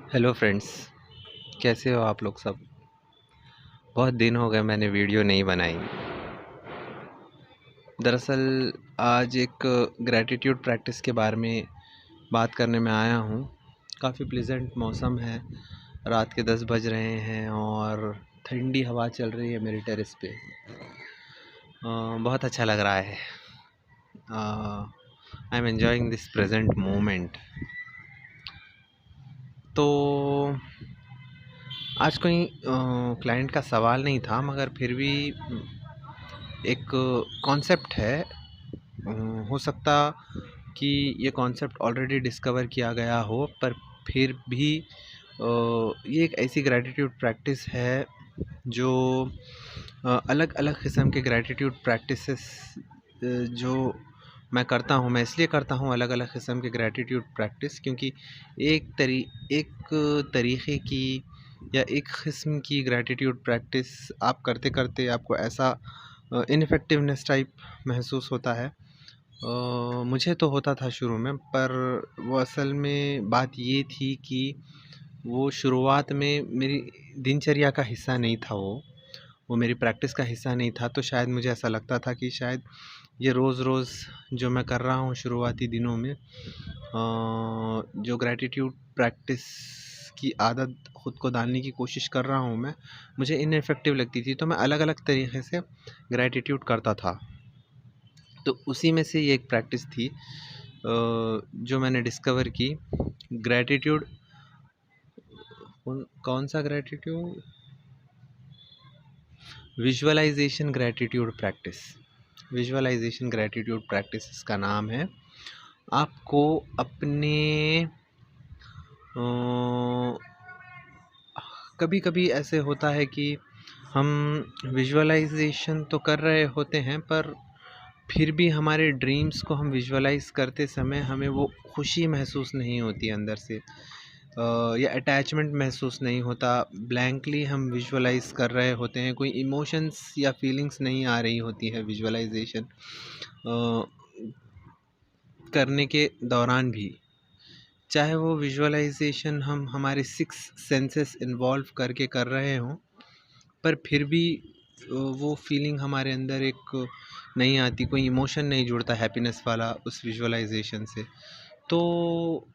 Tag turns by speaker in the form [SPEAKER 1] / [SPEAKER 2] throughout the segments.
[SPEAKER 1] Hello friends, कैसे हो आप लोग सब। बहुत दिन हो गए मैंने वीडियो नहीं बनाई। दरअसल आज एक ग्रैटिट्यूड प्रैक्टिस के बारे में बात करने में आया हूँ। काफ़ी प्लेजेंट मौसम है, रात के 10 बज रहे हैं और ठंडी हवा चल रही है मेरे टेरेस पे। बहुत अच्छा लग रहा है। I am enjoying this present moment. तो आज कोई क्लाइंट का सवाल नहीं था, मगर फिर भी एक कॉन्सेप्ट है। हो सकता कि ये कॉन्सेप्ट ऑलरेडी डिस्कवर किया गया हो, पर फिर भी ये एक ऐसी ग्रैटिट्यूड प्रैक्टिस है जो अलग अलग किस्म के ग्रैटिट्यूड प्रैक्टिसेस जो मैं करता हूँ। मैं इसलिए करता हूँ अलग अलग किस्म के ग्रैटिट्यूड प्रैक्टिस, क्योंकि एक तरीक़े की या एक किस्म की ग्रैटिट्यूड प्रैक्टिस आप करते करते आपको ऐसा इनफेक्टिवनेस टाइप महसूस होता है। मुझे तो होता था शुरू में, पर वो असल में बात ये थी कि वो शुरुआत में मेरी दिनचर्या का हिस्सा नहीं था। वो मेरी प्रैक्टिस का हिस्सा नहीं था। तो शायद मुझे ऐसा लगता था कि शायद ये रोज़ रोज़ जो मैं कर रहा हूँ शुरुआती दिनों में, जो ग्रैटिट्यूड प्रैक्टिस की आदत ख़ुद को डालने की कोशिश कर रहा हूँ मैं, मुझे इनइफ़ेक्टिव लगती थी। तो मैं अलग अलग तरीक़े से ग्रैटिट्यूड करता था। तो उसी में से ये एक प्रैक्टिस थी जो मैंने डिस्कवर की। ग्रैटिट्यूड कौन सा gratitude, visualisation gratitude practice. Visualisation gratitude practice इसका नाम है। आपको अपने कभी कभी ऐसे होता है कि हम विजुअलाइजेशन तो कर रहे होते हैं, पर फिर भी हमारे ड्रीम्स को हम विजुअलाइज़ करते समय हमें वो खुशी महसूस नहीं होती अंदर से, या अटैचमेंट महसूस नहीं होता। ब्लैंकली हम विजुअलाइज़ कर रहे होते हैं, कोई इमोशंस या फीलिंग्स नहीं आ रही होती है विजुअलाइजेशन करने के दौरान भी। चाहे वो विजुअलाइजेशन हम हमारे 6 सेंसेस इन्वॉल्व करके कर रहे हों, पर फिर भी वो फीलिंग हमारे अंदर एक नहीं आती, कोई इमोशन नहीं जुड़ता हैप्पीनेस वाला उस विजुअलाइजेशन से। तो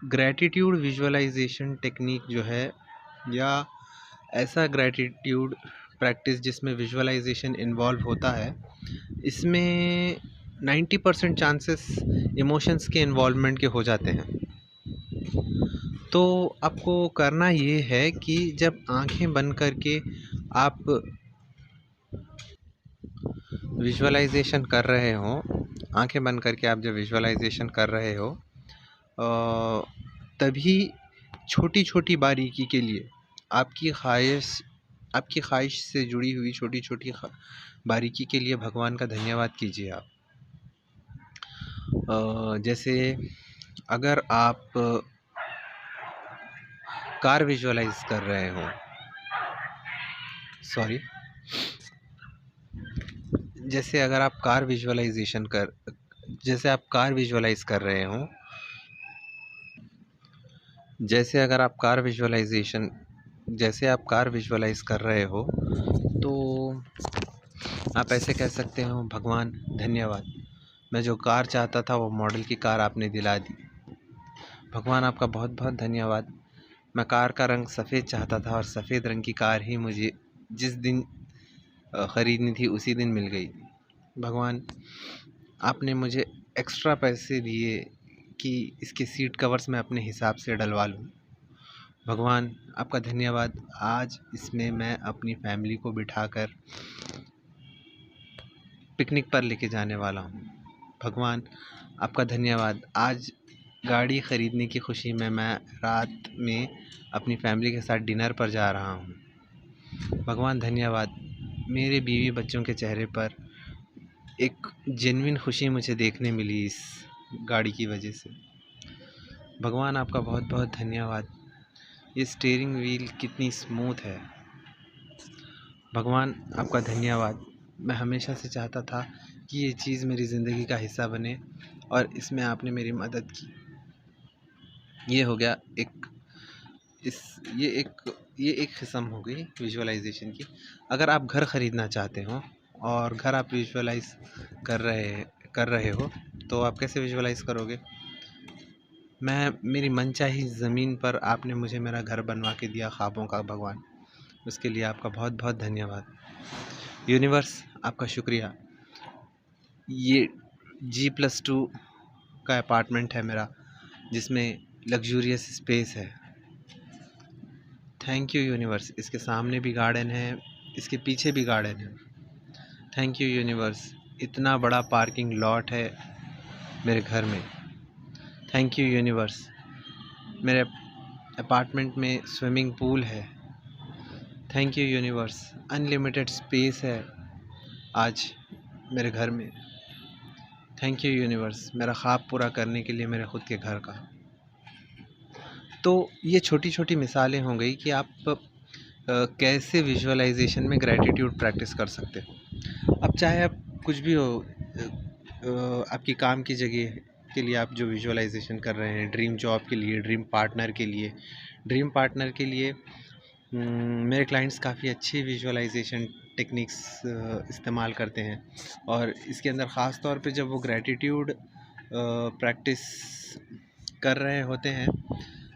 [SPEAKER 1] ग्रैटिट्यूड विजुअलाइजेशन टेक्निक जो है, या ऐसा ग्रैटिट्यूड प्रैक्टिस जिसमें विजुअलाइजेशन इन्वॉल्व होता है, इसमें 90% चांसेस इमोशंस के इन्वॉल्वमेंट के हो जाते हैं। तो आपको करना ये है कि जब आंखें बंद करके आप विजुअलाइजेशन कर रहे हो, आंखें बंद करके आप जब विजुअलाइजेशन कर रहे हो, तभी छोटी छोटी बारीकी के लिए आपकी ख्वाहिश से जुड़ी हुई छोटी छोटी बारीकी के लिए भगवान का धन्यवाद कीजिए आप। जैसे अगर आप कार विजुअलाइज कर रहे हो, सॉरी, जैसे अगर आप कार विजुअलाइजेशन कर जैसे आप कार विजुअलाइज कर रहे हो, जैसे अगर आप कार विजुअलाइजेशन जैसे आप कार विजुअलाइज कर रहे हो, तो आप ऐसे कह सकते हो, भगवान धन्यवाद, मैं जो कार चाहता था वो मॉडल की कार आपने दिला दी। भगवान आपका बहुत बहुत धन्यवाद। मैं कार का रंग सफ़ेद चाहता था और सफ़ेद रंग की कार ही मुझे जिस दिन ख़रीदनी थी उसी दिन मिल गई। भगवान, आपने मुझे एक्स्ट्रा पैसे दिए कि इसके सीट कवर्स मैं अपने हिसाब से डलवा लूँ। भगवान आपका धन्यवाद, आज इसमें मैं अपनी फैमिली को बिठाकर पिकनिक पर लेके जाने वाला हूँ। भगवान आपका धन्यवाद, आज गाड़ी ख़रीदने की खुशी में मैं रात में अपनी फैमिली के साथ डिनर पर जा रहा हूँ। भगवान धन्यवाद, मेरे बीवी बच्चों के चेहरे पर एक जेन्युइन खुशी मुझे देखने मिली इस गाड़ी की वजह से। भगवान आपका बहुत बहुत धन्यवाद, ये स्टीयरिंग व्हील कितनी स्मूथ है। भगवान आपका धन्यवाद, मैं हमेशा से चाहता था कि ये चीज़ मेरी ज़िंदगी का हिस्सा बने और इसमें आपने मेरी मदद की। ये हो गया एक इस ये एक किस्म हो गई विजुअलाइजेशन की। अगर आप घर ख़रीदना चाहते हो और घर आप विजुअलाइज कर रहे हो, तो आप कैसे विजुअलाइज करोगे? मेरी मनचाही ज़मीन पर आपने मुझे मेरा घर बनवा के दिया, ख्वाबों का भगवान, उसके लिए आपका बहुत बहुत धन्यवाद। यूनिवर्स, आपका शुक्रिया। ये G+2 का अपार्टमेंट है मेरा, जिसमें लग्जूरियस स्पेस है। Thank you universe. इसके सामने भी गार्डन है, इसके पीछे भी गार्डन है। Thank you universe. इतना बड़ा पार्किंग लॉट है मेरे घर में। Thank you universe. मेरे अपार्टमेंट में स्विमिंग पूल है। Thank you universe. Unlimited space है आज मेरे घर में। थैंक यू यूनिवर्स, मेरा ख्वाब पूरा करने के लिए मेरे ख़ुद के घर का। तो ये छोटी छोटी मिसालें हो गई कि आप कैसे विजुअलाइजेशन में ग्रैटिट्यूड प्रैक्टिस कर सकते हो। अब चाहे आप कुछ भी हो, आपकी काम की जगह के लिए आप जो विजुअलाइजेशन कर रहे हैं, ड्रीम जॉब के लिए, ड्रीम पार्टनर के लिए मेरे क्लाइंट्स काफ़ी अच्छी विजुअलाइजेशन टेक्निक्स इस्तेमाल करते हैं। और इसके अंदर ख़ास तौर पे जब वो ग्रैटिट्यूड प्रैक्टिस कर रहे होते हैं,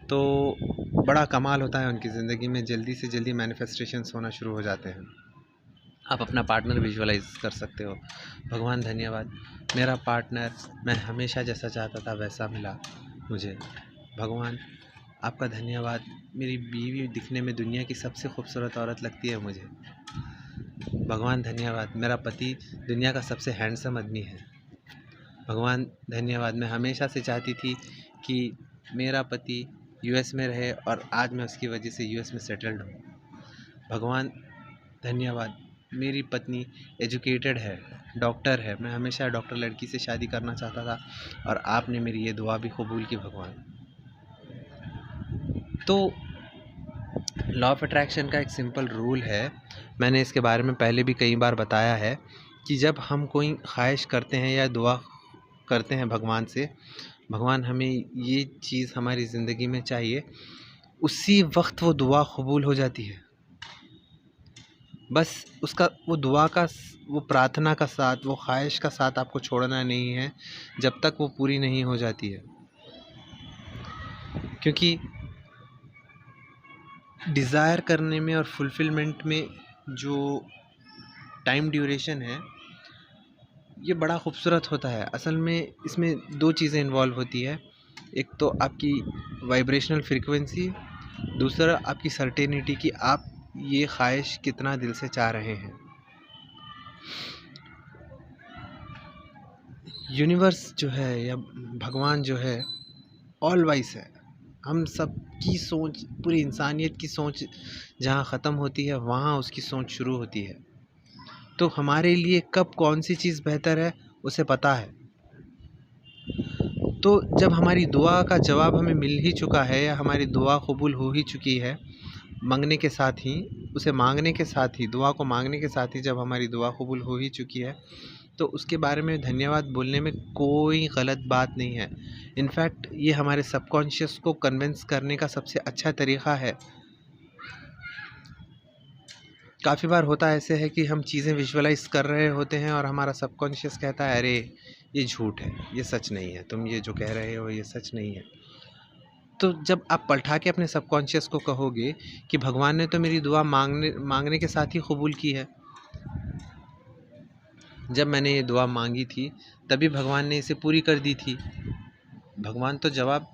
[SPEAKER 1] तो बड़ा कमाल होता है उनकी ज़िंदगी में। जल्दी से जल्दी मैनिफेस्टेशंस होना शुरू हो जाते हैं। आप अपना पार्टनर विजुअलाइज कर सकते हो। भगवान धन्यवाद, मेरा पार्टनर मैं हमेशा जैसा चाहता था वैसा मिला मुझे। भगवान, आपका धन्यवाद, मेरी बीवी दिखने में दुनिया की सबसे खूबसूरत औरत लगती है मुझे। भगवान धन्यवाद, मेरा पति दुनिया का सबसे हैंडसम आदमी है। भगवान धन्यवाद, मैं हमेशा से चाहती थी कि मेरा पति यूएस में रहे और आज मैं उसकी वजह से यूएस में सेटल्ड हूँ। भगवान धन्यवाद, मेरी पत्नी एजुकेटेड है, डॉक्टर है। मैं हमेशा डॉक्टर लड़की से शादी करना चाहता था और आपने मेरी ये दुआ भी कबूल की भगवान। तो लॉ ऑफ अट्रैक्शन का एक सिंपल रूल है, मैंने इसके बारे में पहले भी कई बार बताया है कि जब हम कोई ख्वाहिश करते हैं या दुआ करते हैं भगवान से, भगवान हमें ये चीज़ हमारी ज़िंदगी में चाहिए, उसी वक्त वो दुआ कबूल हो जाती है। बस उसका वो दुआ का, वो प्रार्थना का साथ, वो ख्वाहिश का साथ आपको छोड़ना नहीं है जब तक वो पूरी नहीं हो जाती है। क्योंकि डिज़ायर करने में और फुलफ़िलमेंट में जो टाइम ड्यूरेशन है, ये बड़ा खूबसूरत होता है। असल में इसमें दो चीज़ें इन्वॉल्व होती है। एक तो आपकी वाइब्रेशनल फ्रीक्वेंसी, दूसरा आपकी सर्टेनिटी कि आप ये ख्वाहिश कितना दिल से चाह रहे हैं। यूनिवर्स जो है या भगवान जो है ऑल वाइज है। हम सब की सोच, पूरी इंसानियत की सोच जहाँ ख़त्म होती है वहाँ उसकी सोच शुरू होती है। तो हमारे लिए कब कौन सी चीज़ बेहतर है उसे पता है। तो जब हमारी दुआ का जवाब हमें मिल ही चुका है या हमारी दुआ कबूल हो ही चुकी है, मांगने के साथ ही, उसे मांगने के साथ ही, दुआ को मांगने के साथ ही जब हमारी दुआ कबूल हो ही चुकी है, तो उसके बारे में धन्यवाद बोलने में कोई गलत बात नहीं है। इनफैक्ट ये हमारे सबकॉन्शियस को कन्विंस करने का सबसे अच्छा तरीक़ा है। काफ़ी बार होता ऐसे है कि हम चीज़ें विजुअलाइज़ कर रहे होते हैं और हमारा सबकॉन्शियस कहता है अरे ये झूठ है, ये सच नहीं है, तुम ये जो कह रहे हो ये सच नहीं है। तो जब आप पलटा के अपने सबकॉन्शियस को कहोगे कि भगवान ने तो मेरी दुआ मांगने के साथ ही कबूल की है, जब मैंने ये दुआ मांगी थी तभी भगवान ने इसे पूरी कर दी थी। भगवान तो जवाब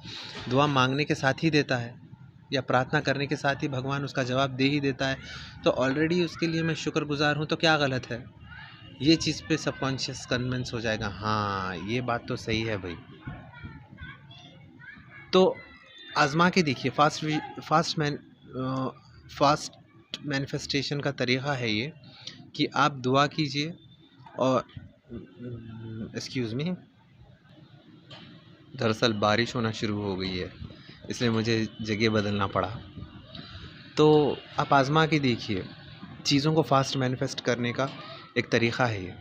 [SPEAKER 1] दुआ मांगने के साथ ही देता है या प्रार्थना करने के साथ ही भगवान उसका जवाब दे ही देता है। तो ऑलरेडी उसके लिए मैं शुक्रगुजार हूँ, तो क्या गलत है। ये चीज़ पे सबकॉन्शियस कन्विंस हो जाएगा, हाँ ये बात तो सही है भाई। तो आज़मा के देखिए। फास्ट मैनिफेस्टेशन का तरीक़ा है ये कि आप दुआ कीजिए और एक्सक्यूज़ मी, दरअसल बारिश होना शुरू हो गई है इसलिए मुझे जगह बदलना पड़ा। तो आप आज़मा के देखिए, चीज़ों को फास्ट मैनिफेस्ट करने का एक तरीक़ा है ये,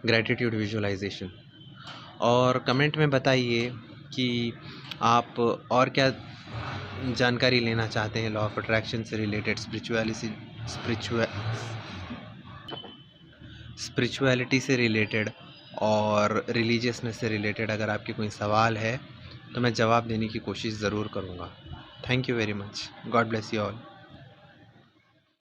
[SPEAKER 1] ग्रैटिट्यूड विजुअलाइजेशन। और कमेंट में बताइए कि आप और क्या जानकारी लेना चाहते हैं लॉ ऑफ अट्रैक्शन से रिलेटेड, स्पिरिचुअलिटी से रिलेटेड और रिलीजियसनेस से रिलेटेड अगर आपके कोई सवाल है तो मैं जवाब देने की कोशिश ज़रूर करूँगा। Thank you very much. God bless you all.